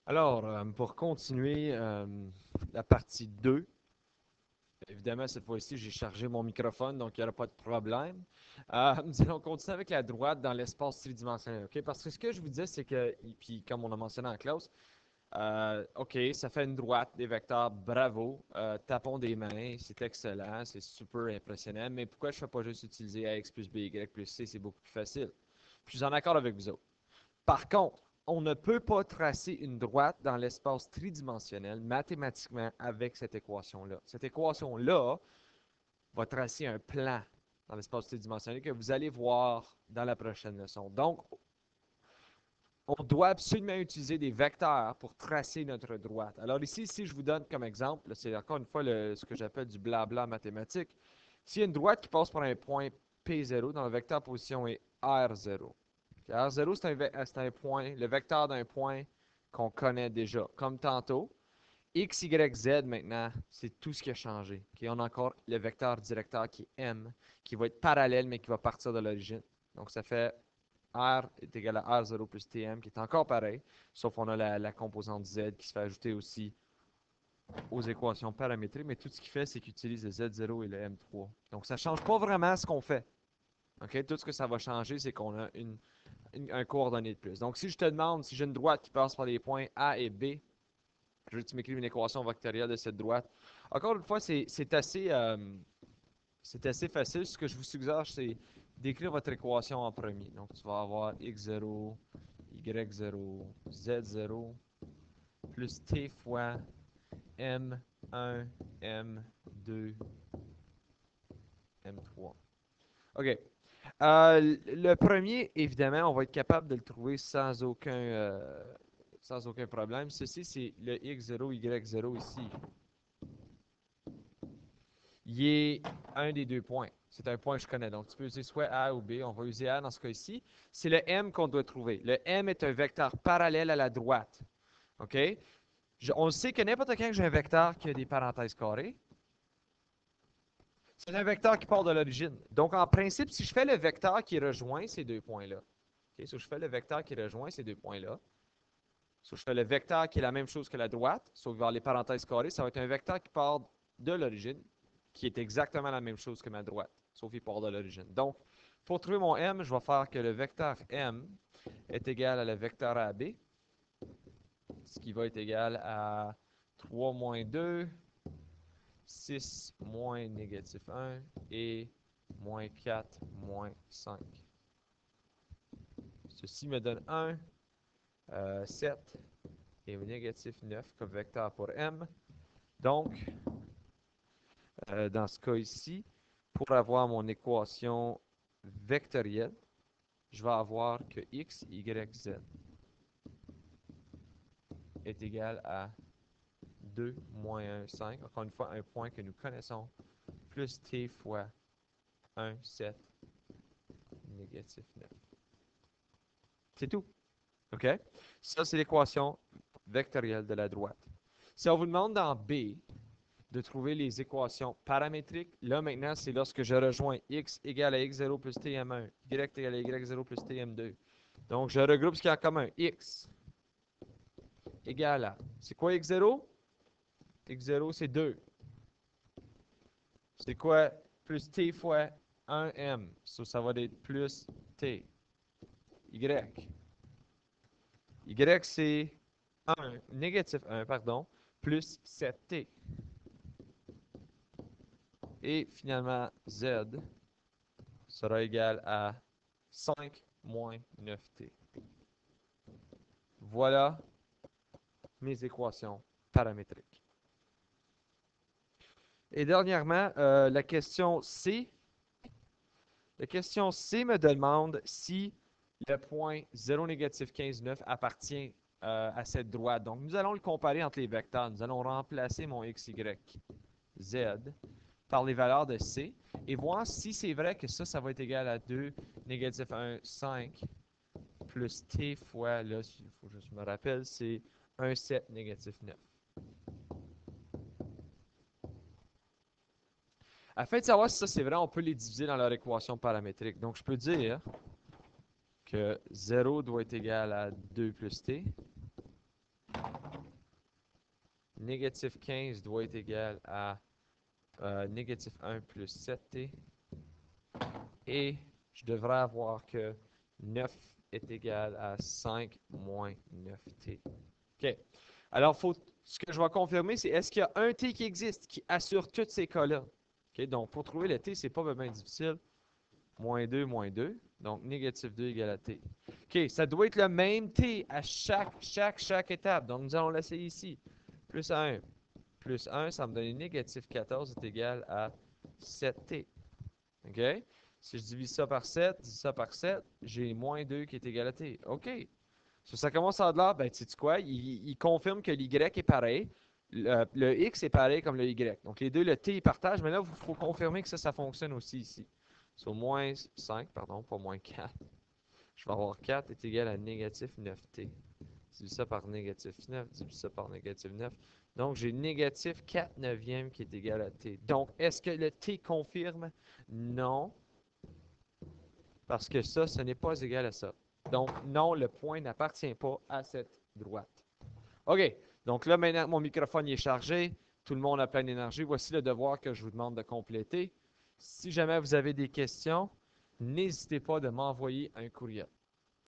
Alors, pour continuer la partie 2, évidemment, cette fois-ci, j'ai chargé mon microphone, donc il n'y aura pas de problème. Nous allons continuer avec la droite dans l'espace tridimensionnel, OK? Parce que ce que je vous disais, c'est que, et puis comme on a mentionné en classe, OK, ça fait une droite, des vecteurs, bravo, tapons des mains, c'est excellent, c'est super impressionnant, mais pourquoi je ne fais pas juste utiliser AX plus BY plus C, c'est beaucoup plus facile. Puis je suis en accord avec vous autres. Par contre, on ne peut pas tracer une droite dans l'espace tridimensionnel mathématiquement avec cette équation-là. Cette équation-là va tracer un plan dans l'espace tridimensionnel que vous allez voir dans la prochaine leçon. Donc, on doit absolument utiliser des vecteurs pour tracer notre droite. Alors ici, si je vous donne comme exemple, c'est encore une fois ce que j'appelle du blabla mathématique. S'il y a une droite qui passe par un point P0, dont le vecteur position est R0. R0, c'est un point, le vecteur d'un point qu'on connaît déjà. Comme tantôt, X, Y, Z maintenant, c'est tout ce qui a changé. Okay? On a encore le vecteur directeur qui est M, qui va être parallèle, mais qui va partir de l'origine. Donc ça fait R est égal à R0 plus Tm, qui est encore pareil, sauf qu'on a la composante Z qui se fait ajouter aussi aux équations paramétriques, mais tout ce qu'il fait, c'est qu'il utilise le Z0 et le M3. Donc ça ne change pas vraiment ce qu'on fait. Okay? Tout ce que ça va changer, c'est qu'on a un coordonné de plus. Donc si je te demande si j'ai une droite qui passe par les points A et B, je veux que tu m'écrives une équation vectorielle de cette droite. Encore une fois, c'est assez facile. Ce que je vous suggère, c'est d'écrire votre équation en premier. Donc, tu vas avoir x0, y0, z0, plus t fois m1, m2, m3. OK. Le premier, évidemment, on va être capable de le trouver sans aucun problème. Ceci, c'est le x0, y0 ici. Il est un des deux points. C'est un point que je connais. Donc, tu peux user soit A ou B. On va user A dans ce cas-ci. C'est le M qu'on doit trouver. Le M est un vecteur parallèle à la droite. OK? On sait que n'importe quand j'ai un vecteur qui a des parenthèses carrées, c'est un vecteur qui part de l'origine. Donc, en principe, si je fais le vecteur qui rejoint ces deux points-là, OK? Si je fais le vecteur qui rejoint ces deux points-là, si je fais le vecteur qui est la même chose que la droite, sauf vers les parenthèses carrées, ça va être un vecteur qui part de l'origine, qui est exactement la même chose que ma droite, sauf qu'il part de l'origine. Donc, pour trouver mon m, je vais faire que le vecteur m est égal à le vecteur AB, ce qui va être égal à 3 moins 2, 6 moins négatif 1 et moins 4 moins 5. Ceci me donne 1, 7 et négatif 9 comme vecteur pour m. Donc, dans ce cas ici, pour avoir mon équation vectorielle, je vais avoir que x, y, z est égal à 2 moins 1, 5. Encore une fois, un point que nous connaissons, plus t fois 1, 7, négatif 9. C'est tout. OK? Ça, c'est l'équation vectorielle de la droite. Si on vous demande dans B de trouver les équations paramétriques, là maintenant, c'est lorsque je rejoins x égale à x0 plus tm1, y égale à y0 plus tm2. Donc, je regroupe ce qu'il y a en commun. X égale à... C'est quoi x0? X0, c'est 2. C'est quoi plus t fois 1m? Ça va être plus t. Y. Y, c'est 1, négatif 1, pardon, plus 7t. Et finalement, z sera égal à 5 moins 9t. Voilà mes équations paramétriques. Et dernièrement, la question C. La question C me demande si le point 0, négatif 15, 9 appartient à cette droite. Donc, nous allons le comparer entre les vecteurs. Nous allons remplacer mon x, y, z par les valeurs de C et voir si c'est vrai que ça va être égal à 2, négatif 1, 5, plus t fois, là, il faut que je me rappelle, c'est 1, 7, négatif 9. Afin de savoir si ça c'est vrai, on peut les diviser dans leur équation paramétrique. Donc, je peux dire que 0 doit être égal à 2 plus t négatif 15 doit être égal à négatif 1 plus 7t. Et je devrais avoir que 9 est égal à 5 moins 9t. OK. Alors, ce que je vais confirmer, c'est est-ce qu'il y a un t qui existe, qui assure tous ces cas-là? OK. Donc, pour trouver le t, c'est pas vraiment difficile. Moins 2, moins 2. Donc, négatif 2 égale à t. OK, ça doit être le même t à chaque étape. Donc, nous allons l'essayer ici. Plus 1. Plus 1, ça me donne négatif 14 est égal à 7t. OK? Si je divise ça par 7, divise ça par 7, j'ai moins 2 qui est égal à t. OK. Ça commence à de là, ben, tu sais quoi? Il confirme que l'y est pareil. Le x est pareil comme le y. Donc, les deux, le t, ils partagent. Mais là, il faut confirmer que ça fonctionne aussi ici. Sur moins 5, pardon, pas moins 4. Je vais avoir 4 est égal à négatif 9t. Divise ça par négatif 9, divise ça par négatif 9. Donc, j'ai négatif 4 neuvièmes qui est égal à t. Donc, est-ce que le t confirme? Non, parce que ça, ce n'est pas égal à ça. Donc, non, le point n'appartient pas à cette droite. OK. Donc là, maintenant, mon microphone est chargé. Tout le monde a plein d'énergie. Voici le devoir que je vous demande de compléter. Si jamais vous avez des questions, n'hésitez pas de m'envoyer un courriel.